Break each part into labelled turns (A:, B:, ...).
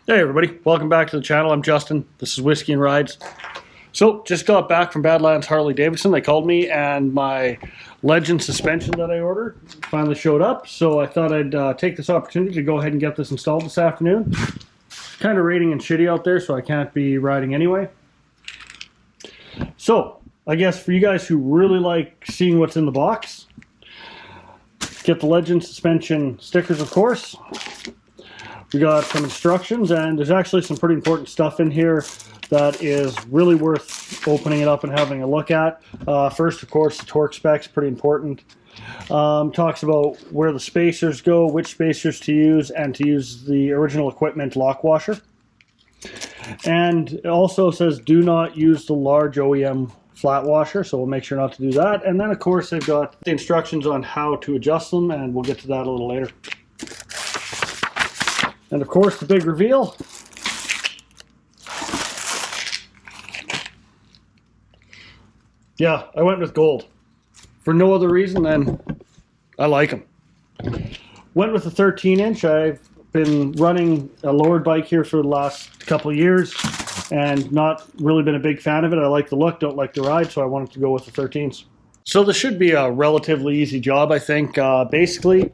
A: Hey everybody, welcome back to the channel. I'm Justin. This is Whiskey and Rides. So, just got back from Badlands Harley Davidson. They called me and my Legend suspension that I ordered finally showed up. So I thought I'd take this opportunity to go ahead and get this installed this afternoon. It's kind of raining and shitty out there, so I can't be riding anyway. So, I guess for you guys who really like seeing what's in the box, get the Legend suspension stickers, of course. We got some instructions, and there's actually some pretty important stuff in here that is really worth opening it up and having a look at. First, of course, the torque specs, pretty important. Talks about where the spacers go, which spacers to use, and to use the original equipment lock washer. And it also says do not use the large OEM flat washer, so we'll make sure not to do that. And then, of course, they've got the instructions on how to adjust them, and we'll get to that a little later. And of course, the big reveal. Yeah, I went with gold. For no other reason than I like them. Went with a 13-inch. I've been running a lowered bike here for the last couple of years and not really been a big fan of it. I like the look, don't like the ride, so I wanted to go with the 13s. So this should be a relatively easy job, I think. Basically,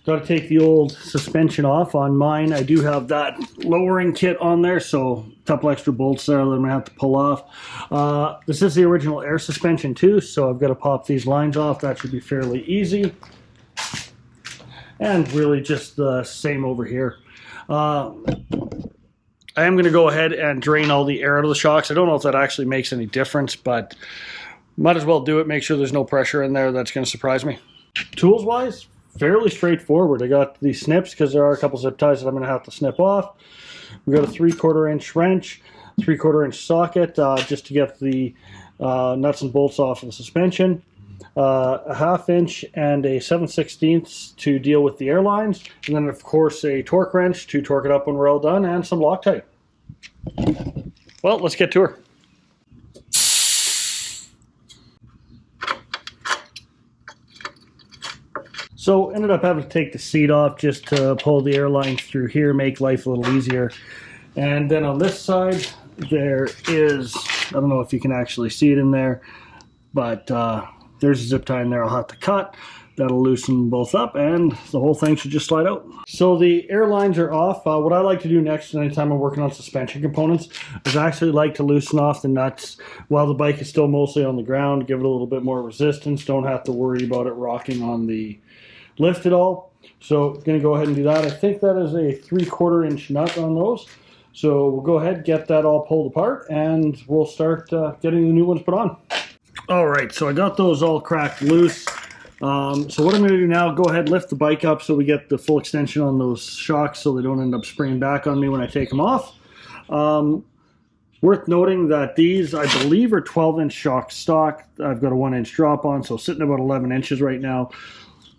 A: got to take the old suspension off. On mine, I do have that lowering kit on there, so a couple extra bolts there that I'm going to have to pull off. This is the original air suspension too, so I've got to pop these lines off. That should be fairly easy. And really just the same over here. I am going to go ahead and drain all the air out of the shocks. I don't know if that actually makes any difference, but might as well do it. Make sure there's no pressure in there. That's going to surprise me. Tools-wise, fairly straightforward. I got these snips because there are a couple zip ties that I'm going to have to snip off. We got a 3/4 inch wrench, 3/4 inch socket just to get the nuts and bolts off of the suspension, a 1/2 inch and a 7/16 to deal with the air lines, and then of course a torque wrench to torque it up when we're all done, and some Loctite. Well, let's get to her. So ended up having to take the seat off just to pull the air lines through here, make life a little easier. And then on this side, there is, I don't know if you can actually see it in there, but there's a zip tie in there I'll have to cut. That'll loosen both up, and the whole thing should just slide out. So the air lines are off. What I like to do next anytime I'm working on suspension components is I actually like to loosen off the nuts while the bike is still mostly on the ground, give it a little bit more resistance, don't have to worry about it rocking on the lift at all. So going to go ahead and do that. I think that is a 3/4 inch nut on those. So we'll go ahead, get that all pulled apart, and we'll start getting the new ones put on. All right, so I got those all cracked loose. So what I'm going to do now, go ahead, lift the bike up so we get the full extension on those shocks so they don't end up springing back on me when I take them off. Worth noting that these, I believe, are 12-inch shock stock. I've got a 1-inch drop on, so sitting about 11 inches right now.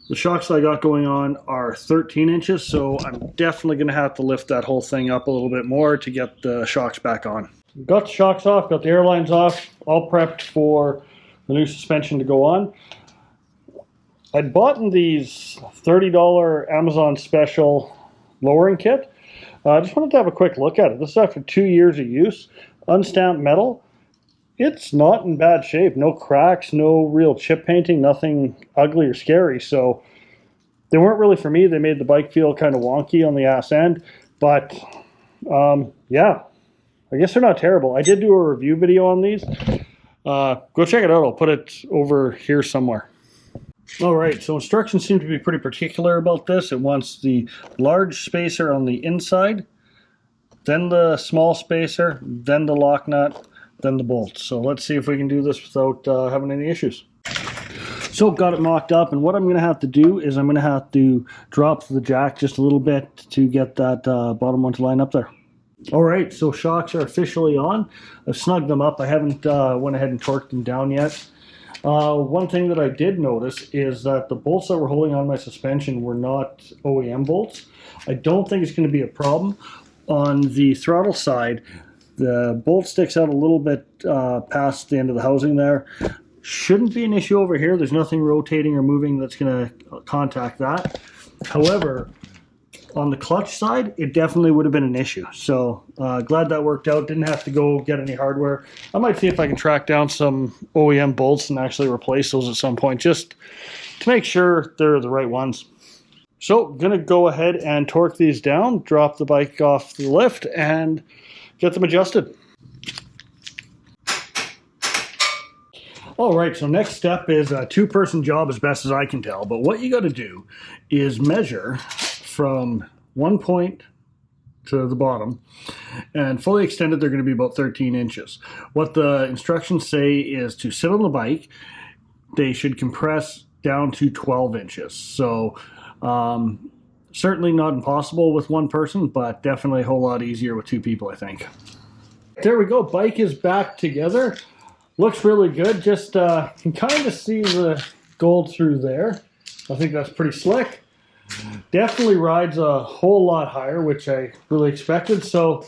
A: The shocks I got going on are 13 inches, so I'm definitely going to have to lift that whole thing up a little bit more to get the shocks back on. Got the shocks off, got the air lines off, all prepped for the new suspension to go on. I'd bought these $30 Amazon special lowering kit. I just wanted to have a quick look at it. This is after 2 years of use. Unstamped metal. It's not in bad shape. No cracks, no real chip painting, nothing ugly or scary. So they weren't really for me. They made the bike feel kind of wonky on the ass end. But yeah, I guess they're not terrible. I did do a review video on these. Go check it out. I'll put it over here somewhere. All right, so instructions seem to be pretty particular about this. It wants the large spacer on the inside, then the small spacer, then the lock nut, then the bolts. So let's see if we can do this without having any issues. So got it mocked up, and what I'm going to have to do is I'm going to have to drop the jack just a little bit to get that bottom one to line up there. All right, so shocks are officially on. I've snugged them up. I haven't went ahead and torqued them down yet. One thing that I did notice is that the bolts that were holding on my suspension were not OEM bolts. I don't think it's going to be a problem. On the throttle side, the bolt sticks out a little bit past the end of the housing there. Shouldn't be an issue over here. There's nothing rotating or moving that's going to contact that. However, On the clutch side, it definitely would have been an issue. So glad that worked out. Didn't have to go get any hardware. I might see if I can track down some OEM bolts and actually replace those at some point, just to make sure they're the right ones. So gonna go ahead and torque these down, drop the bike off the lift, and get them adjusted. All right, so next step is a two-person job as best as I can tell. But what you got to do is measure from one point to the bottom, and fully extended, they're going to be about 13 inches. What the instructions say is to sit on the bike, they should compress down to 12 inches. So certainly not impossible with one person, but definitely a whole lot easier with two people, I think. There we go, bike is back together. Looks really good. Just can kind of see the gold through there. I think that's pretty slick. Definitely rides a whole lot higher, which I really expected. So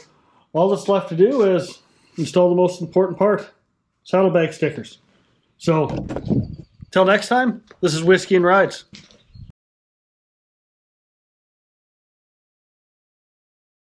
A: all that's left to do is install the most important part, saddlebag stickers. So till next time, this is Whiskey and Rides.